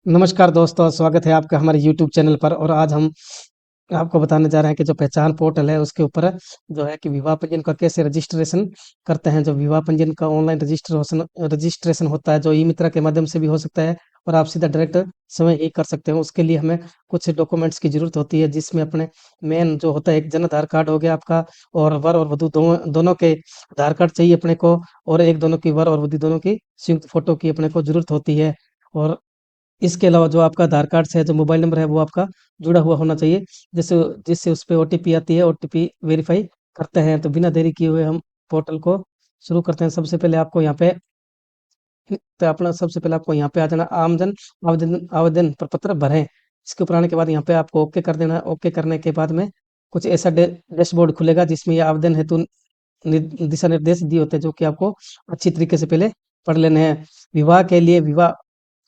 नमस्कार दोस्तों, स्वागत है आपका हमारे यूट्यूब चैनल पर। और आज हम आपको बताने जा रहे हैं कि जो पहचान पोर्टल है उसके ऊपर जो है कि विवाह पंजीयन का कैसे रजिस्ट्रेशन करते हैं। जो विवाह पंजीयन का ऑनलाइन रजिस्ट्रेशन रजिस्ट्रेशन होता है, जो ई मित्रा के माध्यम से भी हो सकता है और आप सीधा डायरेक्ट समय ही कर सकते हो। उसके लिए हमें कुछ डॉक्यूमेंट्स की जरूरत होती है, जिसमें अपने मेन जो होता है एक जन आधार कार्ड हो गया आपका, और वर और वधु दोनों के आधार कार्ड चाहिए अपने को, और एक दोनों की वर और वधु दोनों की संयुक्त फोटो की अपने को जरूरत होती है। और इसके अलावा जो आपका आधार कार्ड से जो मोबाइल नंबर है वो आपका जुड़ा हुआ होना चाहिए, जिससे जिससे उस पे ओटीपी आती है, ओटीपी वेरीफाई करते हैं। तो बिना देरी किए हुए हम पोर्टल को शुरू करते हैं। सबसे पहले आपको यहाँ पे तो अपना सबसे पहले आपको यहाँ पे आ जाना, आमजन आवेदन आवेदन प्रपत्र भरें। इसके ऊपर आने के बाद यहाँ पे आपको ओके कर देना है। ओके करने के बाद में कुछ ऐसा डैशबोर्ड खुलेगा, जिसमें ये आवेदन हेतु दिशा निर्देश दिए होते हैं, जो कि आपको अच्छी तरीके से पहले पढ़ लेने हैं। विवाह के लिए विवाह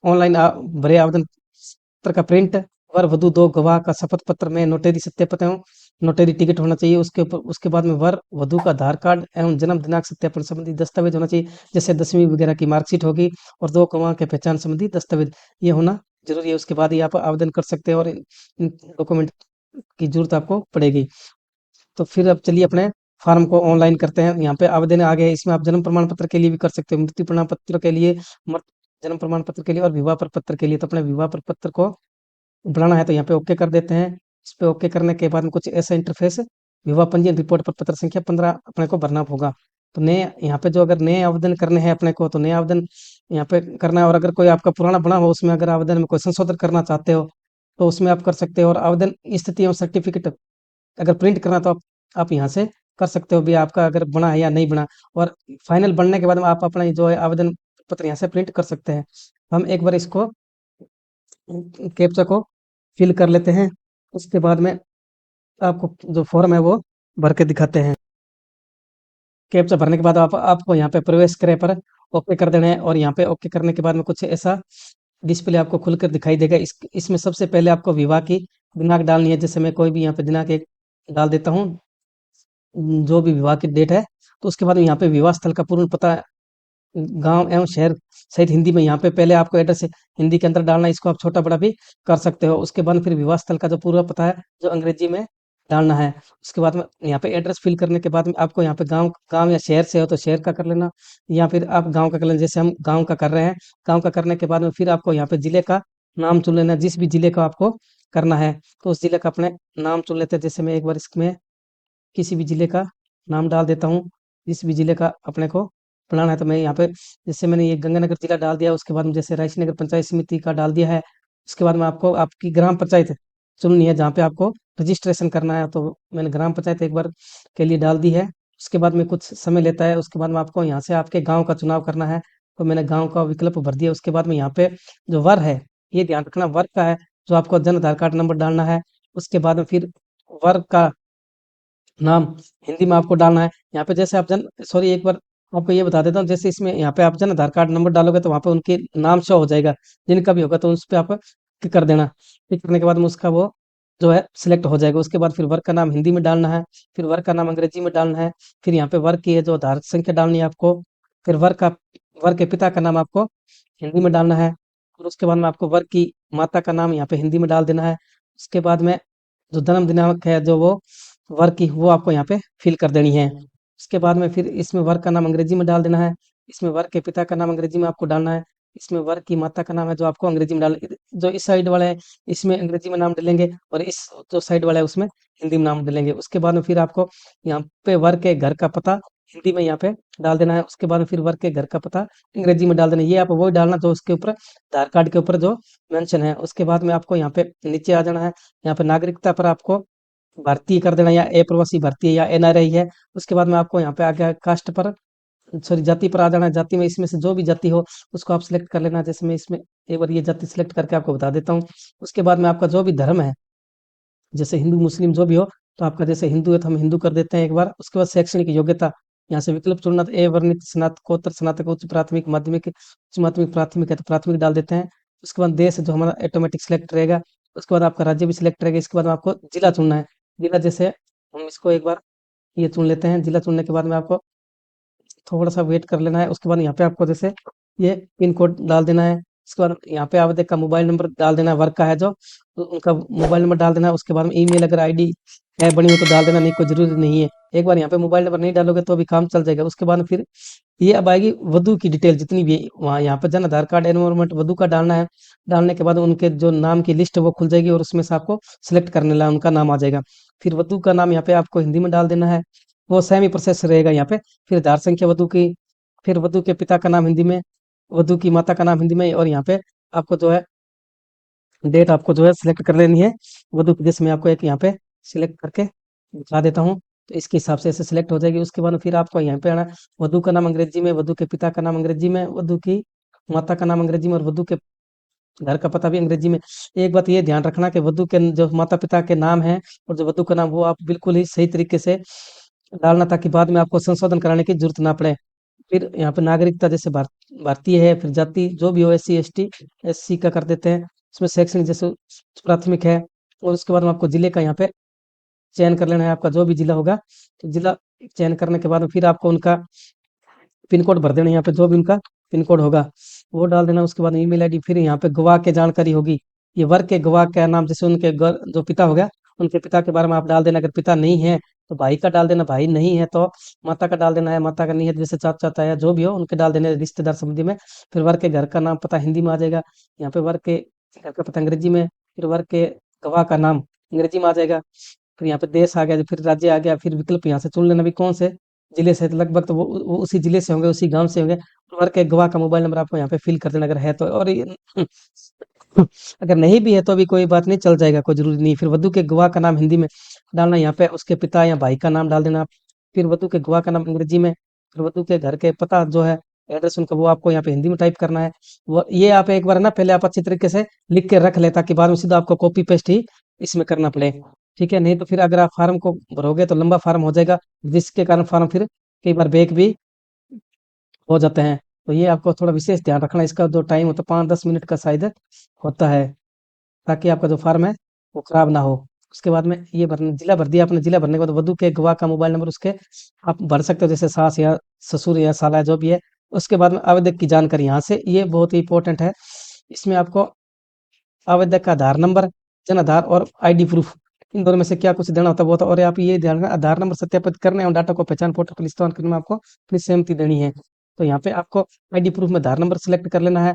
ऑनलाइन भरे आवेदन पत्र का प्रिंट, वर वधु दो गवाह का शपथ पत्र में नोटरी सत्यापन एवं नोटरी टिकट होना चाहिए। उसके ऊपर उसके बाद में वर वधु का आधार कार्ड एवं जन्म दिनांक सत्यापन संबंधी दस्तावेज होना चाहिए, जैसे 10वीं वगैरह की मार्कशीट होगी, और दो गवाह के पहचान संबंधी दस्तावेज ये होना जरूरी है। उसके बाद ही आप आवेदन कर सकते हैं, और इन डॉक्यूमेंट की जरूरत आपको पड़ेगी। तो फिर अब चलिए अपने फॉर्म को ऑनलाइन करते हैं। यहाँ पे आवेदन आ गया है, इसमें आप जन्म प्रमाण पत्र के लिए भी कर सकते हो, मृत्यु प्रमाण पत्र के लिए, मर जन्म प्रमाण पत्र के लिए और विवाह प्रपत्र के लिए। तो अपने विवाह प्रपत्र को बनाना है तो यहाँ पे ओके कर देते हैं। इस पे ओके करने के बाद में कुछ ऐसा इंटरफेस, विवाह पंजीयन रिपोर्ट पर पत्र संख्या 15 अपने को भरना होगा। तो नए यहाँ पे जो अगर नए आवेदन करने हैं अपने को, तो नए आवेदन यहाँ पे करना है। और अगर कोई आपका पुराना बना हो, उसमें अगर आवेदन में कोई संशोधन करना चाहते हो तो उसमें आप कर सकते हो। और आवेदन स्थिति एवं सर्टिफिकेट अगर प्रिंट करना तो आप यहाँ से कर सकते हो भी, आपका अगर बना है या नहीं बना। और फाइनल बनने के बाद में आप अपना जो है आवेदन पत्र यहाँ से प्रिंट कर सकते हैं। हम एक बार इसको कैप्चा को फिल कर लेते हैं। उसके बाद में आपको जो फॉर्म है वो भर के दिखाते हैं। कैप्चा भरने के बाद आपको यहाँ पे प्रवेश करे पर ओके कर देना है। और यहाँ पे ओके करने के बाद में कुछ ऐसा डिस्प्ले आपको खुलकर दिखाई देगा। इसमें सबसे पहले आपको विवाह की दिनांक डालनी है। जैसे मैं कोई भी यहाँ पे दिनांक एक डाल देता हूँ, जो भी विवाह की डेट है। तो उसके बाद में यहाँ पे विवाह स्थल का पूर्ण पता, गांव एवं शहर सहित हिंदी में यहाँ पे पहले आपको एड्रेस हिंदी के अंदर डालना है। इसको आप छोटा बड़ा भी कर सकते हो। उसके बाद फिर विवाह स्थल का जो पूरा पता है जो अंग्रेजी में डालना है। उसके बाद में यहाँ पे एड्रेस फिल करने के बाद में आपको यहाँ पे गांव गांव या शहर से हो तो शहर का कर लेना, या फिर आप गांव का कर लेना, जैसे हम गांव का कर रहे हैं। गांव का करने के बाद में फिर आपको यहाँ पे जिले का नाम चुन लेना है, जिस भी जिले का आपको करना है। तो उस जिले का अपने नाम चुन लेते हैं। जैसे मैं एक बार इसमें किसी भी जिले का नाम डाल देता हूँ, जिस भी जिले का अपने को बनाना है। तो मैं यहाँ पे जैसे मैंने ये गंगानगर जिला डाल दिया, उसके बाद में जैसे रायसी नगर पंचायत समिति का डाल दिया है। उसके बाद में आपको आपकी ग्राम पंचायत चुननी है, जहाँ पे आपको रजिस्ट्रेशन करना है। तो मैंने ग्राम पंचायत एक बार के लिए डाल दी है। उसके बाद में कुछ समय लेता है। उसके बाद में आपको यहाँ से आपके गाँव का चुनाव करना है। तो मैंने गाँव का विकल्प भर दिया। उसके बाद में यहाँ पे जो वर है, ये ध्यान रखना वर्ग का है, जो आपको जन आधार कार्ड नंबर डालना है। उसके बाद में फिर वर्ग का नाम हिंदी में आपको डालना है। यहाँ पे जैसे आप जन सॉरी एक बार आपको ये बता देता हूँ, जैसे इसमें यहाँ पे आप जन आधार कार्ड नंबर डालोगे तो वहाँ पे उनके नाम शो हो जाएगा, जिनका भी होगा। तो उस पे आप क्लिक कर देना। क्लिक करने के बाद में उसका वो जो है सिलेक्ट हो जाएगा। उसके बाद फिर वर्ग का नाम हिंदी में डालना है, फिर वर्ग का नाम अंग्रेजी में डालना है। फिर यहाँ पे वर्ग की है जो आधार संख्या डालनी है आपको। फिर वर्ग के पिता का नाम आपको हिंदी में डालना है। और उसके बाद में आपको वर्ग की माता का नाम यहाँ पे हिंदी में डाल देना है। उसके बाद में जो जन्म दिनांक है जो वो वर्ग की, वो आपको यहाँ पे फिल कर देनी है। उसके बाद में फिर इसमें वर्ग का नाम अंग्रेजी में डाल देना है। इसमें वर्ग के पिता का नाम अंग्रेजी में आपको डालना है। इसमें वर्ग की माता का नाम है जो आपको अंग्रेजी में डालना, जो इस साइड वाले हैं इसमें अंग्रेजी में नाम डालेंगे, और इस जो साइड वाला है उसमें हिंदी में नाम डालेंगे। उसके बाद में फिर आपको यहाँ पे वर्ग के घर का पता हिंदी में यहाँ पे डाल देना है। उसके बाद में फिर वर्ग के घर का पता अंग्रेजी में डाल देना है। ये आप वही डालना जो उसके ऊपर आधार कार्ड के ऊपर जो मेंशन है। उसके बाद में आपको यहाँ पे नीचे आ जाना है। यहाँ पे नागरिकता पर आपको भारतीय कर देना, या अप्रवासी भारतीय या एनआरआई है। उसके बाद में आपको यहाँ पे आगे कास्ट पर सॉरी जाति पर आ जाना है। जाति में इसमें से जो भी जाति हो उसको आप सिलेक्ट कर लेना। जैसे मैं इसमें एक बार ये जाति सिलेक्ट करके आपको बता देता हूँ। उसके बाद में आपका जो भी धर्म है, जैसे हिंदू मुस्लिम जो भी हो, तो आपका जैसे हिंदू है तो हम हिंदू कर देते हैं एक बार। उसके बाद शैक्षणिक योग्यता, यहाँ से विकल्प चुनना, तो ए वर्णित स्नातकोत्तर स्नातक उच्च प्राथमिक माध्यमिक उच्च माध्यमिक प्राथमिक है तो प्राथमिक डाल देते हैं। उसके बाद देश जो हमारा ऑटोमेटिक सिलेक्ट रहेगा। उसके बाद आपका राज्य भी सिलेक्ट रहेगा। इसके बाद आपको जिला चुनना है। जिला जैसे हम इसको एक बार ये चुन लेते हैं। जिला चुनने के बाद में आपको थोड़ा सा वेट कर लेना है। उसके बाद यहाँ पे आपको जैसे ये पिन कोड डाल देना है, उसके बाद यहाँ पे आवेदक का मोबाइल नंबर डाल देना है, वर्क का है जो, तो उनका मोबाइल नंबर डाल देना है। उसके बाद में ईमेल अगर आईडी है बनी हो तो डाल देना, नहीं कोई ज़रूरी नहीं है। एक बार यहाँ पे मोबाइल नंबर नहीं डालोगे तो भी काम चल जाएगा। उसके बाद फिर ये अब आएगी वधु की डिटेल जितनी भी वहाँ यहाँ पे जन आधार कार्ड एनरोलमेंट वधु का डालना है। डालने के बाद उनके जो नाम की लिस्ट है वो खुल जाएगी और उसमें से आपको सिलेक्ट करने ला उनका नाम आ जाएगा। फिर वधु का नाम यहाँ पे आपको हिंदी में डाल देना है, वो सेम ही प्रोसेस रहेगा यहाँ पे। फिर आधार संख्या वधु की, फिर वधु के पिता का नाम हिंदी में, वधु की माता का नाम हिंदी में, और यहाँ पे आपको जो है डेट आपको जो है सिलेक्ट कर लेनी है वधु की, जिसमें आपको एक यहाँ पे सिलेक्ट करके दिखा देता हूँ। तो इसके हिसाब से ऐसे सिलेक्ट हो जाएगी। उसके बाद फिर आपको यहाँ पे आना, वधु का नाम अंग्रेजी में, वधु के पिता का नाम अंग्रेजी में, वधु की माता का नाम अंग्रेजी में, और वधु के घर का पता भी अंग्रेजी में। एक बात ये ध्यान रखना कि वधु के जो माता पिता के नाम है और जो वधु का नाम, वो आप बिल्कुल ही सही तरीके से डालना, ताकि बाद में आपको संशोधन कराने की जरूरत ना पड़े। फिर यहाँ पे नागरिकता जैसे भारतीय है, फिर जाति जो भी हो, SC ST SC का कर देते हैं। उसमें शैक्षणिक जैसे प्राथमिक है। और उसके बाद में आपको जिले का यहाँ पे चयन कर लेना है, आपका जो भी जिला होगा। तो जिला चयन करने के बाद में फिर आपको उनका पिन कोड भर देना है, यहाँ पे जो भी उनका पिन कोड होगा वो डाल देना। उसके बाद ईमेल आईडी, फिर यहाँ पे गवाह के जानकारी होगी, ये वर्ग के गवाह का नाम, जैसे उनके जो पिता हो गया उनके पिता के बारे में आप डाल देना। अगर पिता नहीं है तो भाई का डाल देना, भाई नहीं है तो माता का डाल देना है, माता का नहीं है तो जैसे चाचा ताया जो भी हो उनके डाल देने रिश्तेदार संबंधी में। फिर वर्ग के घर का नाम पता हिंदी में आ जाएगा, यहाँ पे वर्ग के घर का पता अंग्रेजी में, फिर वर्ग के गवाह का नाम अंग्रेजी में आ जाएगा। फिर यहाँ पे देश आ गया, फिर राज्य आ गया, फिर विकल्प यहाँ से चुन लेना भी कौन से जिले से, तो लगभग तो वो उसी जिले से होंगे, उसी गांव से होंगे। और के गवाह का मोबाइल नंबर आपको यहाँ पे फिल कर देना अगर है तो, और अगर नहीं भी है तो भी कोई बात नहीं, चल जाएगा, कोई जरूरी नहीं। फिर वधु के गवाह का नाम हिंदी में डालना, यहाँ पे उसके पिता या भाई का नाम डाल देना। फिर वधु के गवाह का नाम अंग्रेजी में, फिर वधु के घर के पता जो है एड्रेस उनका, वो आपको यहाँ पे हिंदी में टाइप करना है। वो ये आप एक बार ना पहले आप अच्छी तरीके से लिख के रख ले, ताकि बाद में सीधा आपको कॉपी पेस्ट ही इसमें करना पड़े। ठीक है, नहीं तो फिर अगर आप फार्म को भरोगे तो लंबा फार्म हो जाएगा, जिसके कारण फार्म फिर कई बार बैक भी हो जाते हैं। तो ये आपको थोड़ा विशेष ध्यान रखना, इसका जो टाइम होता है 5-10 मिनट का शायद होता है, ताकि आपका जो फार्म है वो खराब ना हो। उसके बाद में ये भरना, जिला भर दिया आपने, जिला भरने के बाद वधु के गवाह का मोबाइल नंबर उसके आप भर सकते हो, जैसे सास या ससुर या साला जो भी है। उसके बाद में आवेदक की जानकारी, यहाँ से ये बहुत ही इंपॉर्टेंट है, इसमें आपको आवेदक का आधार नंबर, जन आधार और ID प्रूफ, इन दोनों में से क्या कुछ देना होता है वो होता है। और आप ये ध्यान रखना, आधार नंबर सत्यापित करने और डाटा को पहचान पोर्टल पर इस्तेमाल करने में आपको अपनी सहमति देनी है। तो यहाँ पे आपको ID प्रूफ में आधार नंबर सेलेक्ट कर लेना है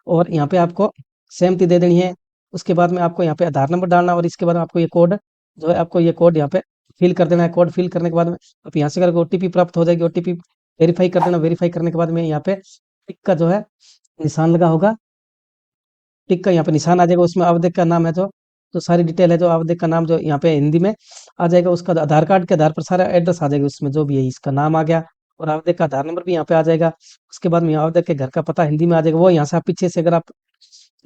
और यहाँ पे आपको सहमति दे देनी है। उसके बाद में आपको यहाँ पे आधार नंबर डालना, और इसके बाद में आपको ये कोड जो है, आपको ये कोड यहाँ पे फिल कर देना है। कोड फिल करने के बाद में आप यहाँ से अगर OTP प्राप्त हो जाएगी, OTP वेरीफाई कर देना। वेरीफाई करने के बाद में यहाँ पे टिक का जो है निशान लगा होगा, टिक का यहाँ पे निशान आ जाएगा, उसमें आवेदक का नाम है जो सारी डिटेल है, जो आवेदक का नाम जो यहाँ पे हिंदी में आ जाएगा, उसका आधार कार्ड के आधार पर सारा एड्रेस आ जाएगा, उसमें जो भी है इसका नाम आ गया और आवेदक का आधार नंबर भी यहाँ पे आ जाएगा। उसके बाद में आवेदक के घर का पता हिंदी में आ जाएगा, वो यहाँ से आप पीछे से अगर आप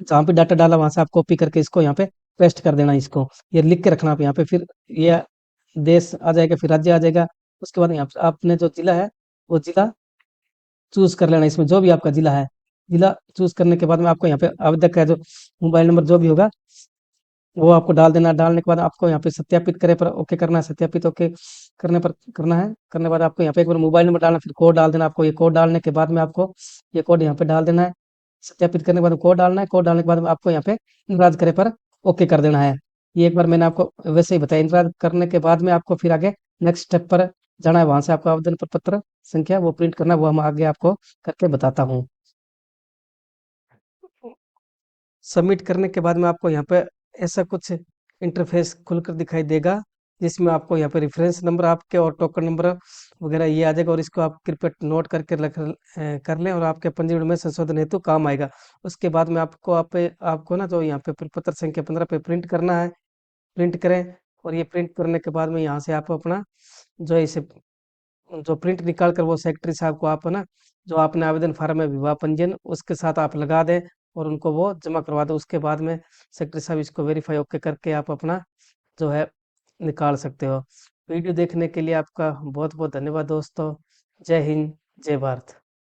जहाँ पे डाटा डाला वहां से आप कॉपी करके इसको यहाँ पे पेस्ट कर देना, इसको ये लिख के रखना आप यहाँ पे। फिर ये देश आ जाएगा, फिर राज्य आ जाएगा। उसके बाद यहाँ पे आपने जो जिला है वो जिला चूज कर लेना, इसमें जो भी आपका जिला है। जिला चूज करने के बाद में आपको यहाँ पे आवेदक का जो मोबाइल नंबर जो भी होगा वो आपको डाल देना। डालने के बाद आपको यहाँ पे सत्यापित करे पर ओके करना है, सत्यापित ओके करने पर करना है। करने के बाद आपको यहाँ पे एक बार मोबाइल नंबर डालना, फिर कोड डाल देना। आपको ये कोड डालने के बाद में आपको ये कोड यहाँ पे डाल देना है। सत्यापित करने के बाद कोड डालना है। कोड डालने के बाद में आपको यहाँ पे इंतजार करे पर ओके कर देना है। ये एक बार मैंने आपको वैसे ही बताया। इंतजार करने के बाद में आपको फिर आगे नेक्स्ट स्टेप पर जाना है, वहां से आपको आवेदन पत्र संख्या वो प्रिंट करना है, वो हम आगे आपको करके बताता हूँ। सबमिट करने के बाद में आपको यहाँ पे ऐसा कुछ इंटरफेस खुलकर दिखाई देगा, जिसमें आपको यहाँ पे रेफरेंस नंबर आपके और टोकन नंबर वगैरह ये आ जाएगा, और इसको आप कृपया नोट करके कर लें, और आपके पंजीकरण में संशोधन हेतु काम आएगा। उसके बाद में आपको ना जो यहाँ पे पत्र संख्या 15 पे प्रिंट करना है, प्रिंट करें। और ये प्रिंट करने के बाद में यहाँ से आप अपना जो है इसे जो प्रिंट निकाल कर वो सेक्रेटरी साहब को आप ना जो आपने आवेदन फार्म है विवाह पंजीयन उसके साथ आप लगा दें और उनको वो जमा करवा दें। उसके बाद में सेक्रेटरी साहब इसको वेरीफाई ओके करके आप अपना जो है निकाल सकते हो। वीडियो देखने के लिए आपका बहुत बहुत धन्यवाद दोस्तों। जय हिंद, जय भारत।